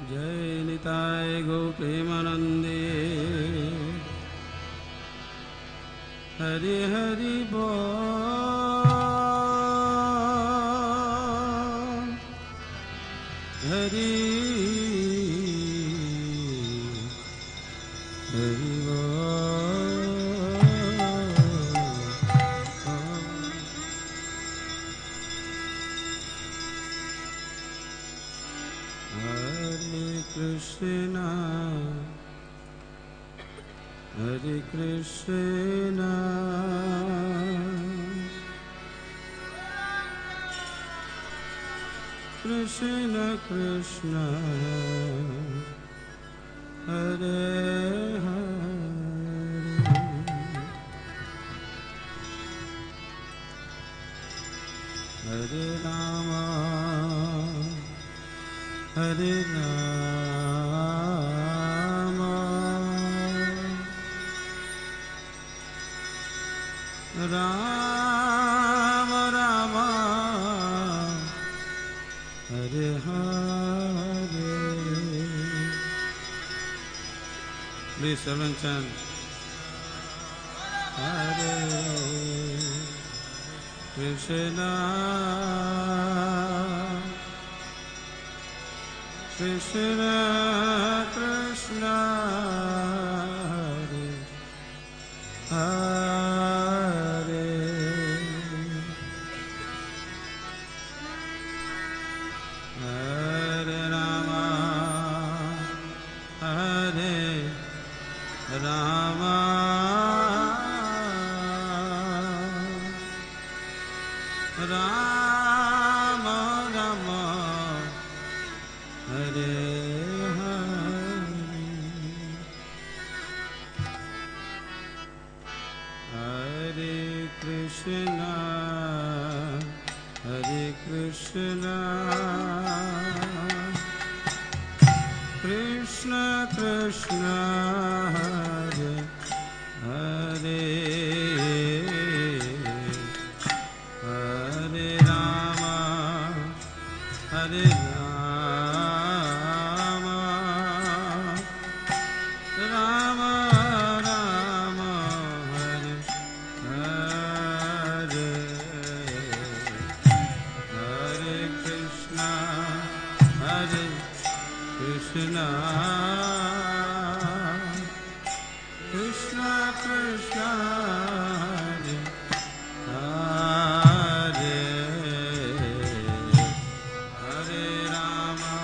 जय निताय गोप्रेमानंदे हरि हरि बोल हरि हरि बोल हरे कृष्णा हरे कृष्णा कृष्ण कृष्ण हरे हरे हरे राम हरे Ram Ram Ram Hare Hare Please, seven chant. Hare Krishna, Krishna Krishna, Hare Hare, Hare Rama, Hare Rama, Rama Rama, Hare Hare, Hare Krishna, Hare Krishna, Krishna Krishna, Hare Hare, Hare Rama, Hare Rama, Rama Rama, Hare Hare, Hare Krishna, Hare Krishna, Krishna Krishna, Hare Hare, Hare Rama,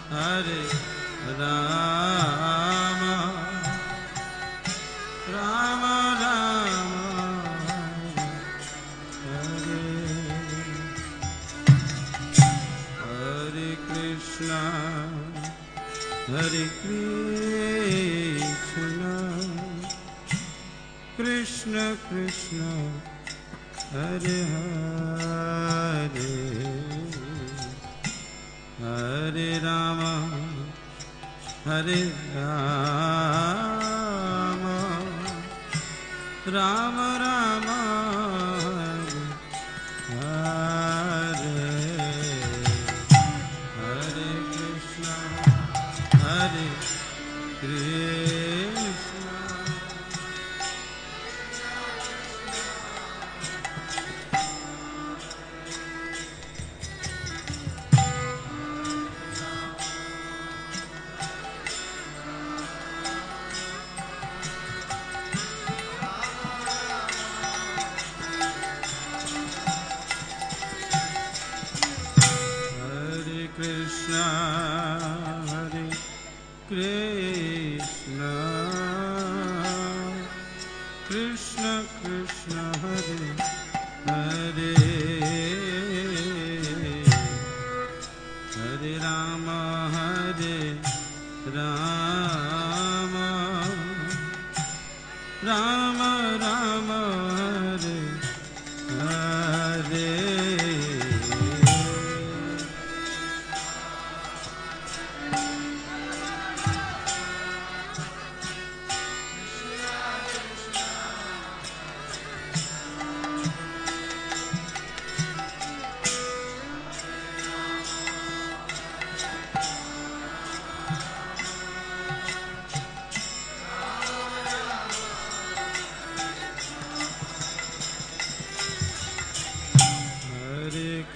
Hare Rama, Rama Rama, Hare Hare Krishna, Hare Krishna, Krishna Krishna, Hare Hare, Hare Rama, Hare Rama, Rama Rama, Hare Hare, Hare Krishna, Hare Krishna, Hare Krishna, Hare Krishna, Krishna Krishna, Hare Hare, Hare Rama, Hare Rama, Rama Rama, Hare Hare,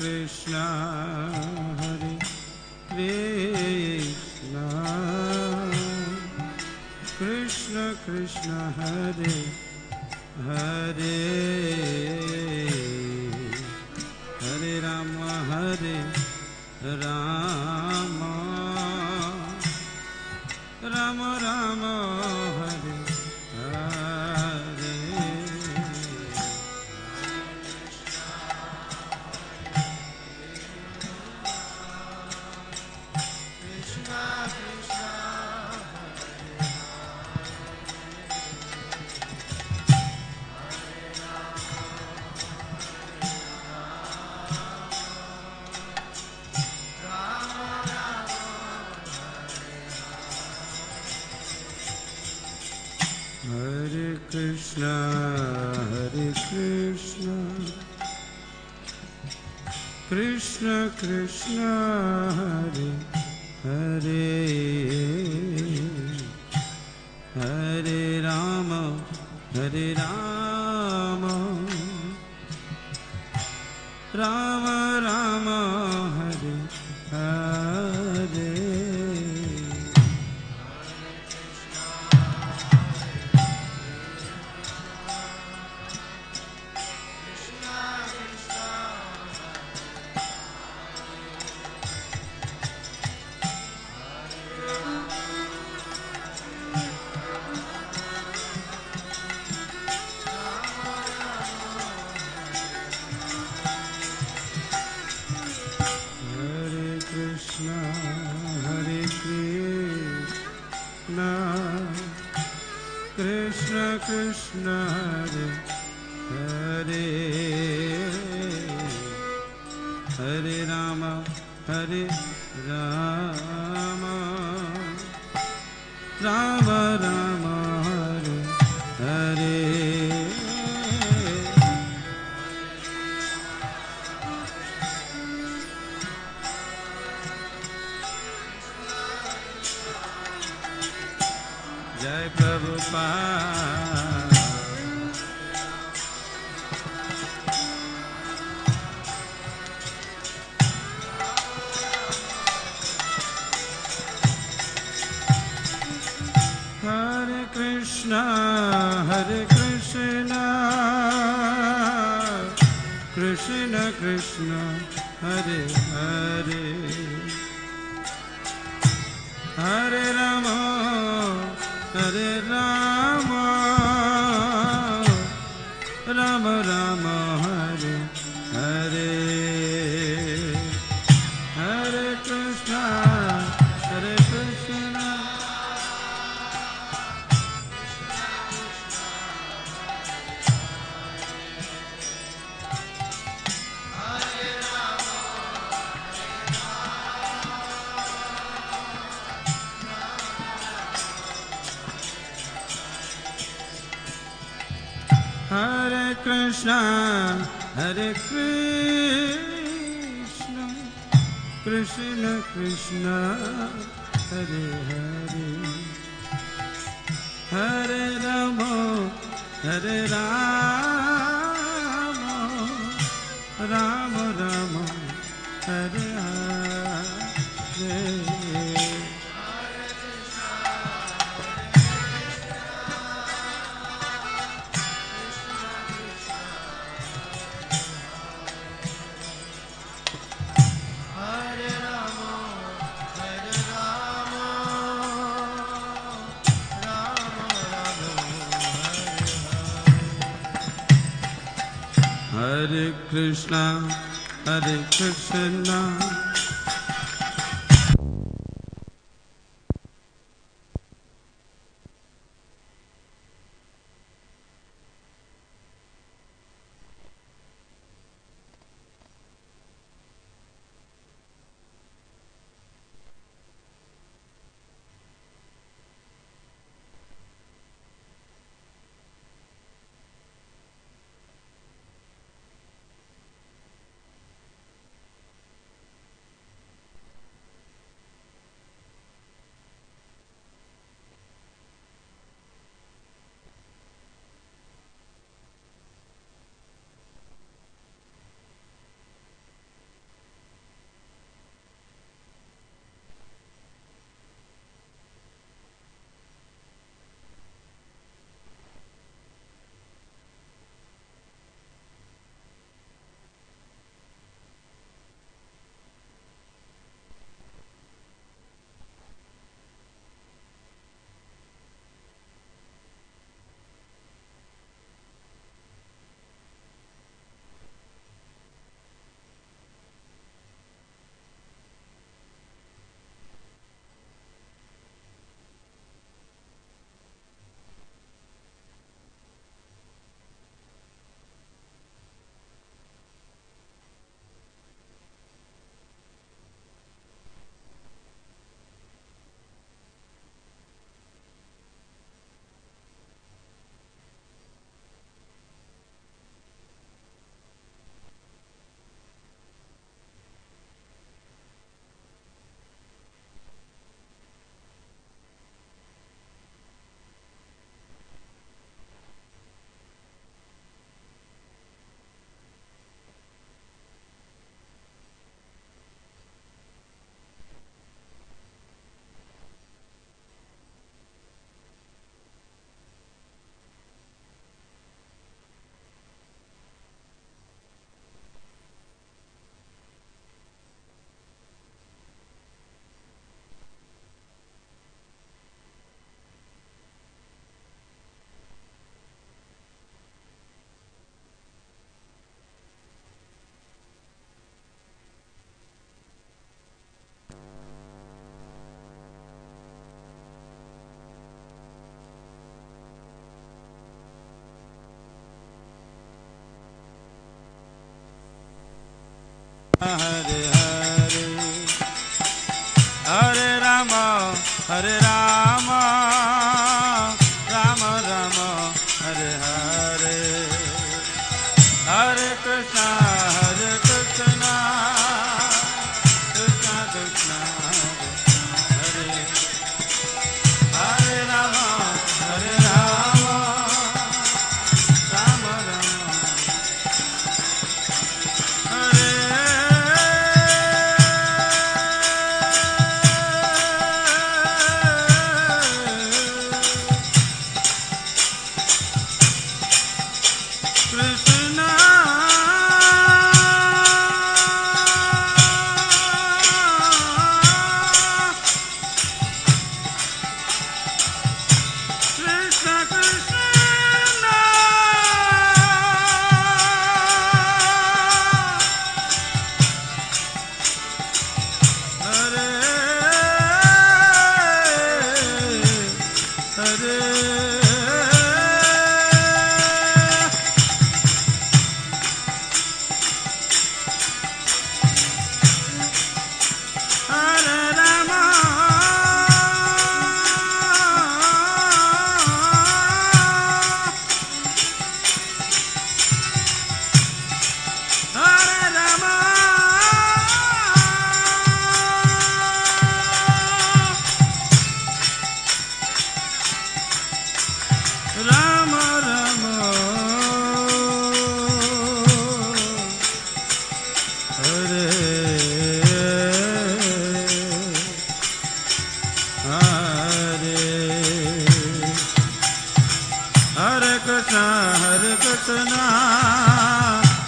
Krishna, Hare Krishna, Krishna Krishna, Hare Hare, Hare Rama, Hare Rama, Rama Rama, Hare Hare. Hare Krishna, Hare Krishna, Krishna Krishna, Hare Hare, Hare Rama, Hare Rama, Rama Rama, Hare Hare. Krishna Krishna, Hare Hare, Hare Rama, Hare Rama, Rama Rama, Hare Hare. Jai Prabhupada. Hare Krishna, Hare Krishna, Krishna Krishna, Hare Hare, Hare Rama, Hare Rama, Rama Rama, Hare Hare, Hare Krishna, Hare Krishna, Hare Krishna, Hare Krishna, Krishna Krishna, Hare Hare, Hare Rama, Hare Rama, Rama Rama, Hare Hare. Hare Krishna, Hare Krishna, Hare Hare, Hare Rama, Hare Rama, Rama Rama, Hare Hare, Hare Krishna, Hare Krishna, Krishna Krishna, Hare Hare, Hare Rama, Hare Rama, Rama Rama, Hare Krishna,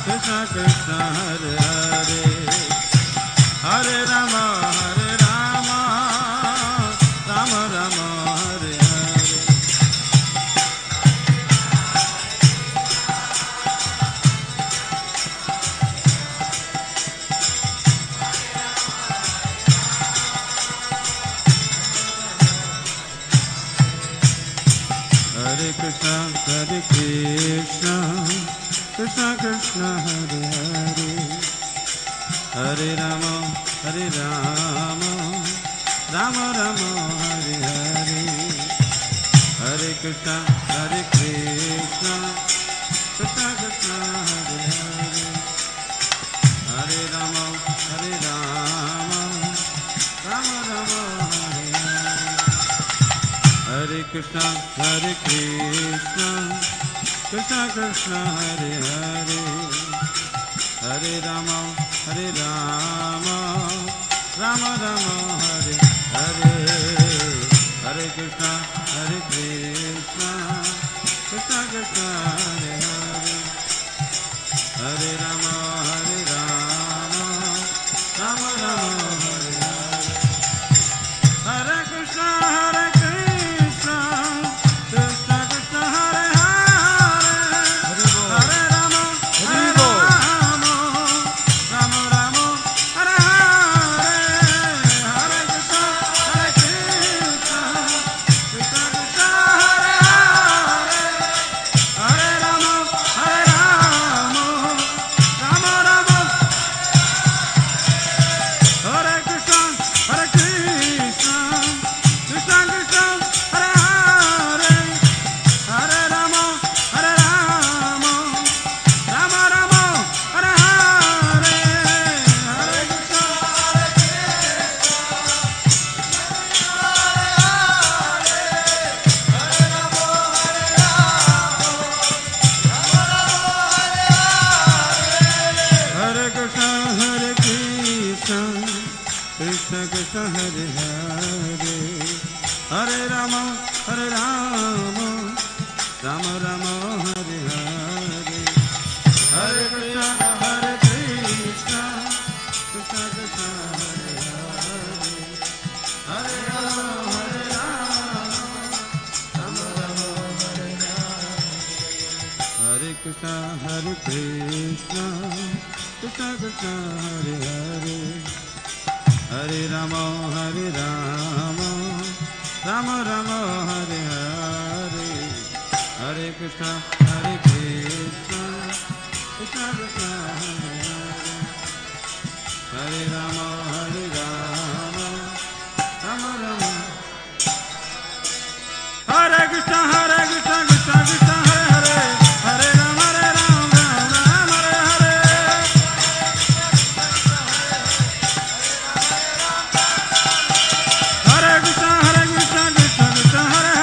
Krishna Krishna, Hare Hare, Hare Rama, Hare Rama, Rama Rama, Hare Hare, Hare Krishna, Hare Krishna, Krishna Krishna, Hare Hare, Hare Rama, Hare Rama, Rama Rama, Hare Hare, Hare Krishna, Hare Krishna, Krishna Krishna, Hare Hare, Hare Rama, Hare Rama, Rama Rama, Hare Hare, Hare Krishna, Hare Krishna, Krishna Krishna, Hare Hare, Hare Rama, Hare Rama, Rama Rama, Hare Hare, Hare Krishna, Hare Krishna, Krishna Krishna, Hare Hare, Hare Rama, Hare Rama, Rama Rama, Hare Hare, Hare Krishna, Hare Krishna, Krishna Krishna, Hare Hare, Hare Rama, Hare Rama, Rama Rama, Hare Hare, Hare Krishna, Hare Krishna, Krishna Krishna, Hare Hare, Hare Rama, Hare Rama, Rama Rama, Hare Hare, Hare Krishna, Hare Krishna, Krishna Krishna, Hare Hare, Hare Rama, Hare Rama, Rama Rama, Hare Krishna, Hare Krishna, Krishna Krishna, Hare Hare, Hare Rama, Hare Rama, Rama Rama, Hare Hare, Hare Krishna, Hare Krishna, Hare Krishna, Krishna Krishna, Hare Hare, Hare Rama, Hare Rama, Rama Rama, Hare Hare, Hare Krishna, Hare Krishna, Krishna Krishna, Hare Hare, Hare Rama, Hare Rama, Rama Rama, Hare Hare, Hare Krishna, Hare Krishna, Krishna Krishna, Hare Hare, Hare Rama, Hare Rama, Rama Rama, Hare Hare, Hare Krishna, Hare Krishna, Krishna Krishna, Hare Hare, Hare Rama, Hare Rama, Rama Rama. Hare Krishna, Hare Krishna, Krishna Krishna, Hare Hare, Hare Rama, Ram Ram, Hare Hare. Hare Krishna, Hare Krishna, Krishna Krishna, Hare Hare,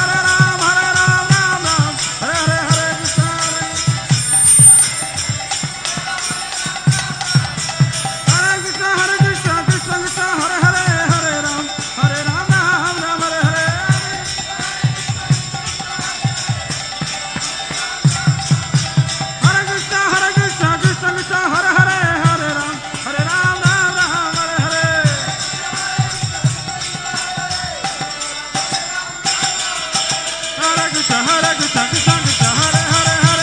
Hare Ram, Ram Ram, Hare Hare. Hare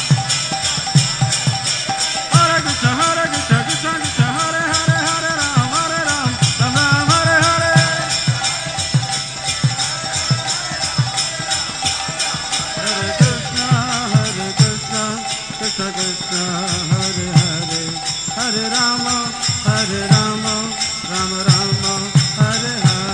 Krishna, Hare Krishna, Krishna Krishna, Hare Hare, Hare Ram, Ram Ram, Hare Hare.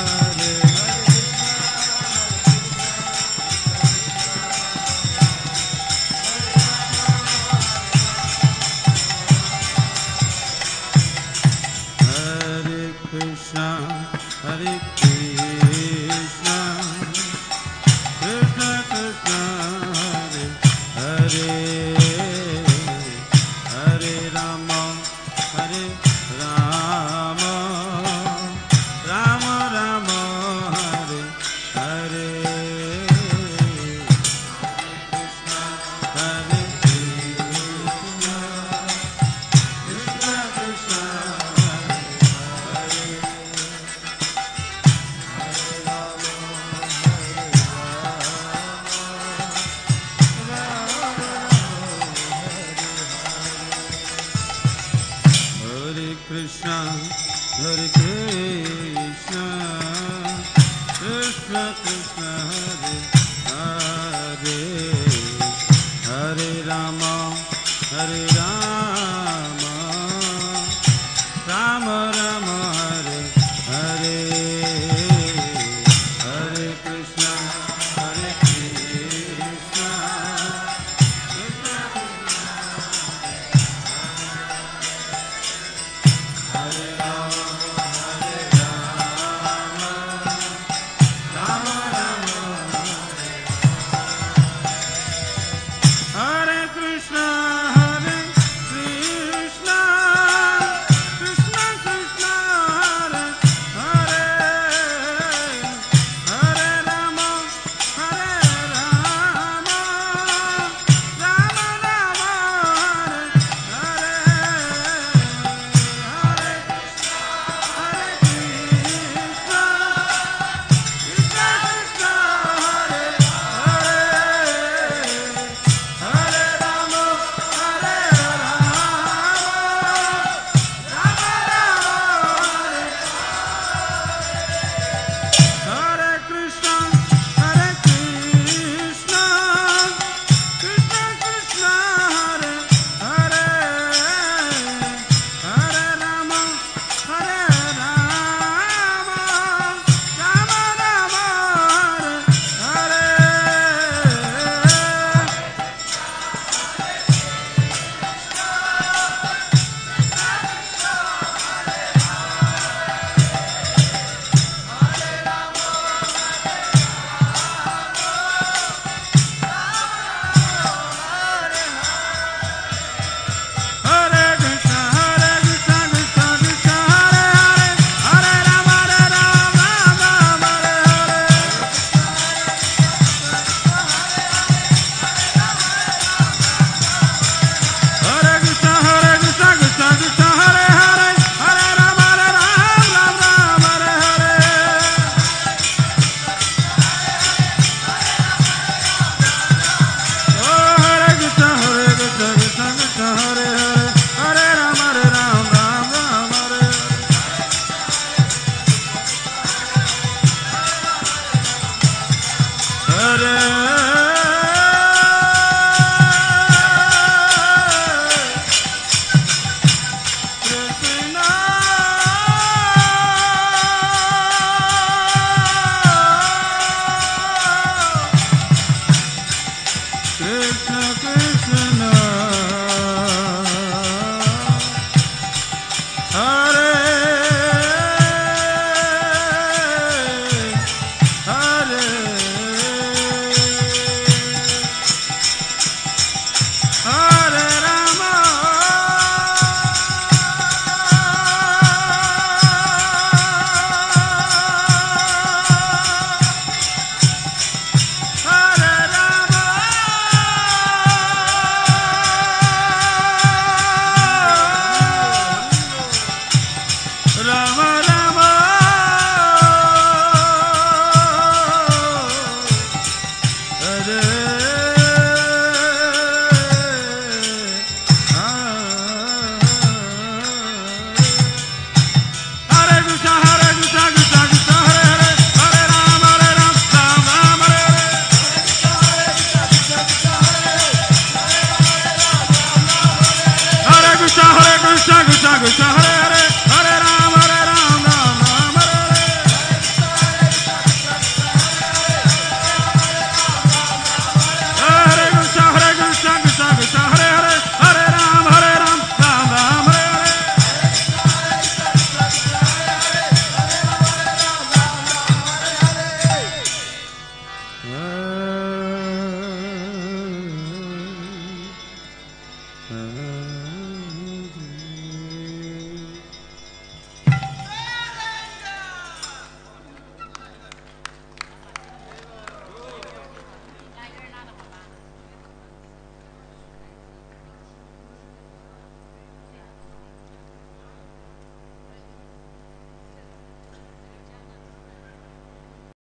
Krishna, Hare Krishna, Krishna Krishna, Hare Hare, Hare Rama, Hare